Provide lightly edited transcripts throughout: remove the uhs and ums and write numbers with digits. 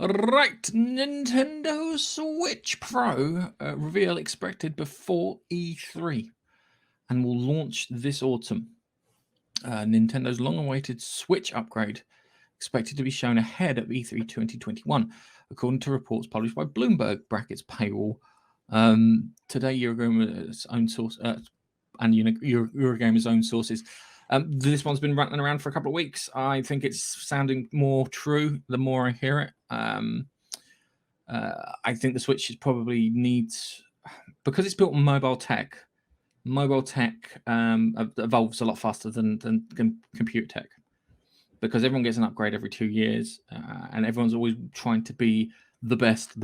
Right, Nintendo Switch Pro reveal expected before E3 and will launch this autumn. Nintendo's long-awaited Switch upgrade expected to be shown ahead of E3 2021, according to reports published by Bloomberg (brackets paywall). Today, Eurogamer's own source and Eurogamer's own sources. This one's been rattling around for a couple of weeks. I think it's sounding more true the more I hear it. I think the Switch probably needs, because it's built on mobile tech. Mobile tech evolves a lot faster than computer tech, because everyone gets an upgrade every 2 years, and everyone's always trying to be the best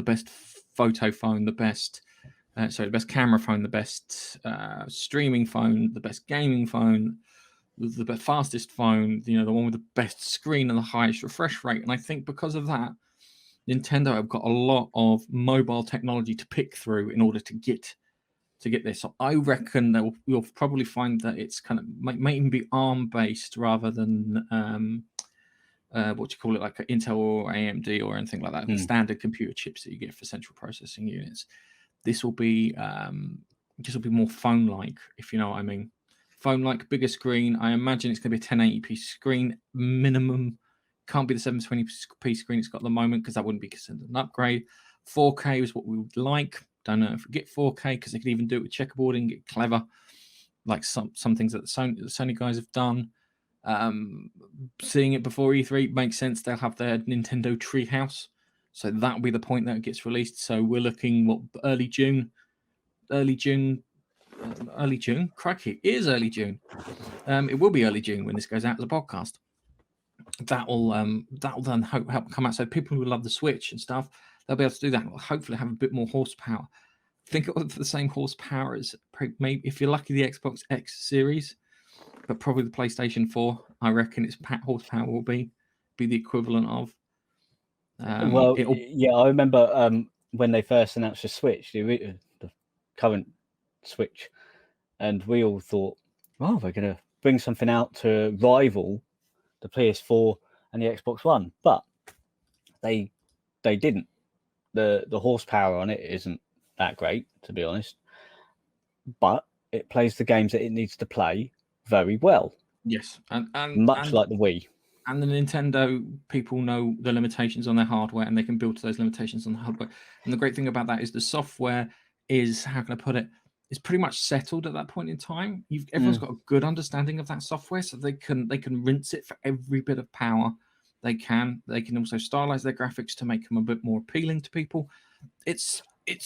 photo phone, the best camera phone, the best streaming phone, the best gaming phone, the fastest phone, the one with the best screen and the highest refresh rate. And I think because of that, Nintendo have got a lot of mobile technology to pick through in order to get this. So I reckon that you'll probably find that it's kind of might even be ARM based rather than what do you call it, like Intel or AMD or anything like that. The standard computer chips that you get for central processing units. This will be more phone-like, if you know what I mean. Phone-like, bigger screen. I imagine it's going to be a 1080p screen minimum. Can't be the 720p screen it's got at the moment, because that wouldn't be considered an upgrade. 4K is what we would like. Don't know if we get 4K, because they could even do it with checkerboarding, get clever, like some things that the Sony guys have done. Seeing it before E3 makes sense. They'll have their Nintendo Treehouse, so that'll be the point that it gets released. So we're looking early June. Crikey, it is early June. It will be early June when this goes out as a podcast. That'll then help come out. So people who love the Switch and stuff, they'll be able to do that. Will hopefully have a bit more horsepower. Think of the same horsepower as maybe, if you're lucky, the Xbox X series, but probably the PlayStation 4. I reckon its horsepower will be the equivalent of. I remember when they first announced the Switch, the current Switch, and we all thought, oh, they're going to bring something out to rival the PS4 and the Xbox One, but they didn't. The horsepower on it isn't that great, to be honest, but it plays the games that it needs to play very well. Yes, and much like the Wii. And the Nintendo people know the limitations on their hardware, and they can build to those limitations on the hardware. And the great thing about that is the software is, how can I put it, is pretty much settled at that point in time. Everyone's got a good understanding of that software, so they can rinse it for every bit of power they can. They can also stylize their graphics to make them a bit more appealing to people. It's good.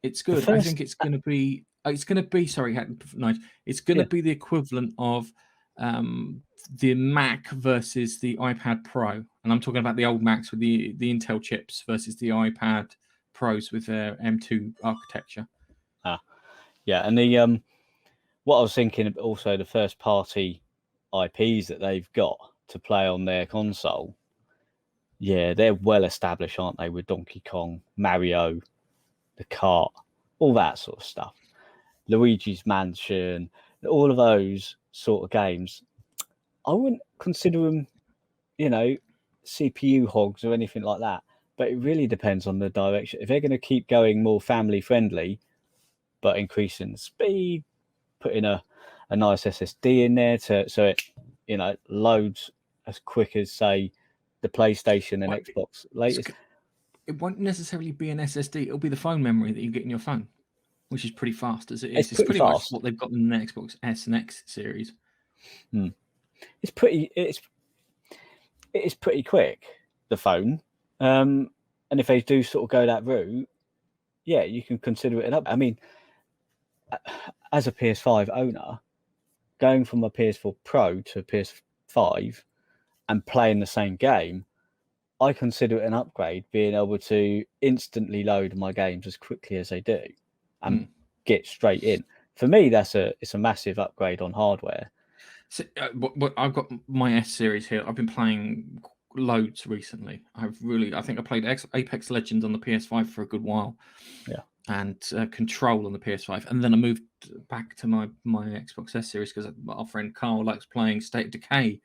It's good. I think it's going to be. It's going to be. Sorry, nice. It's going to be the equivalent of the Mac versus the iPad Pro, and I'm talking about the old Macs with the Intel chips versus the iPad Pros with their M2 architecture. And the what I was thinking also, the first party IPs that they've got to play on their console, they're well established, aren't they? With Donkey Kong, Mario, the kart, all that sort of stuff, Luigi's Mansion, all of those sort of games. I wouldn't consider them, CPU hogs or anything like that. But it really depends on the direction. If they're going to keep going more family friendly, but increasing the speed, putting a nice SSD in there so it loads as quick as, say, the PlayStation and Xbox latest. It won't necessarily be an SSD. It'll be the phone memory that you get in your phone, which is pretty fast as it is. It's pretty much what they've got in the Xbox S and X series. It's pretty quick, the phone. And if they do sort of go that route, you can consider it up. I mean, as a PS5 owner, going from a PS4 Pro to a PS5 and playing the same game, I consider it an upgrade, being able to instantly load my games as quickly as they do and get straight in. For me, it's a massive upgrade on hardware. So, I've got my S series here. I've been playing loads recently. I think I played Apex Legends on the PS5 for a good while. And Control on the PS5, and then I moved back to my Xbox S series because our friend Carl likes playing State of Decay.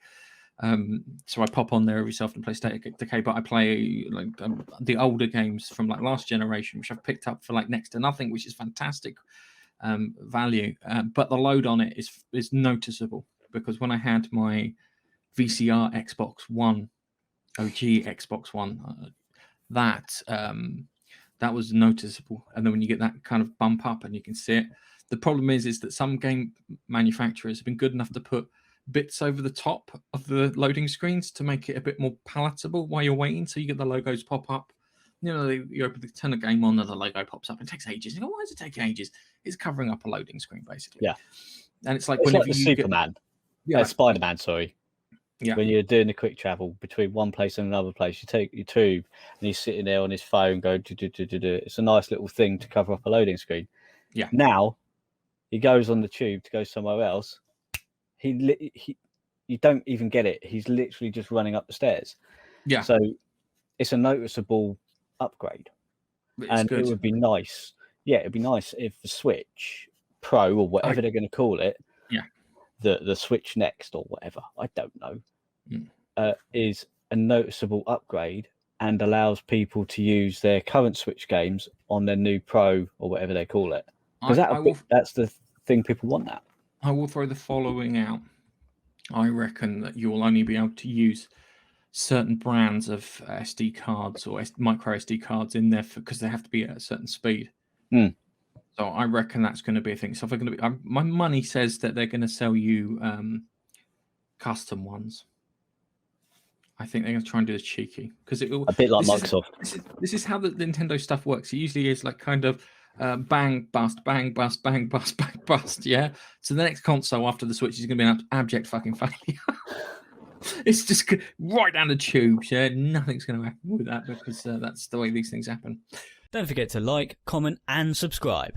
So I pop on there every so often and play State of Decay, but I play like the older games from like last generation, which I've picked up for like next to nothing, which is fantastic value. But the load on it is noticeable, because when I had my VCR Xbox One, OG Xbox One, that was noticeable. And then when you get that kind of bump up and you can see it, the problem is that some game manufacturers have been good enough to put bits over the top of the loading screens to make it a bit more palatable while you're waiting. So you get the logos pop up. You know, you turn the game on and the logo pops up. It takes ages. You go, why does it take ages? It's covering up a loading screen, basically. Yeah. And it's like it's whenever like the you Superman, get, Spider-Man, sorry. Yeah. When you're doing the quick travel between one place and another place, you take your tube and he's sitting there on his phone going, it's a nice little thing to cover up a loading screen. Yeah. Now he goes on the tube to go somewhere else. You don't even get it. He's literally just running up the stairs. Yeah. So it's a noticeable upgrade. It's good. It would be nice. Yeah, it'd be nice if the Switch Pro or whatever they're going to call it. Yeah. The Switch Next or whatever, I don't know, is a noticeable upgrade and allows people to use their current Switch games on their new Pro or whatever they call it. Because that's the thing people want now. I will throw the following out. I reckon that you'll only be able to use certain brands of SD cards or micro SD cards in there because they have to be at a certain speed. So I reckon that's going to be a thing. So if they're going to be, my money says that they're going to sell you custom ones. I think they're going to try and do this cheeky because it will a bit like Microsoft. This is how the Nintendo stuff works. It usually is like kind of bang bust, bang bust, bang bust, bang bust. Yeah. So the next console after the Switch is going to be an abject fucking failure. It's just right down the tubes. Yeah, nothing's going to happen with that because that's the way these things happen. Don't forget to like, comment, and subscribe.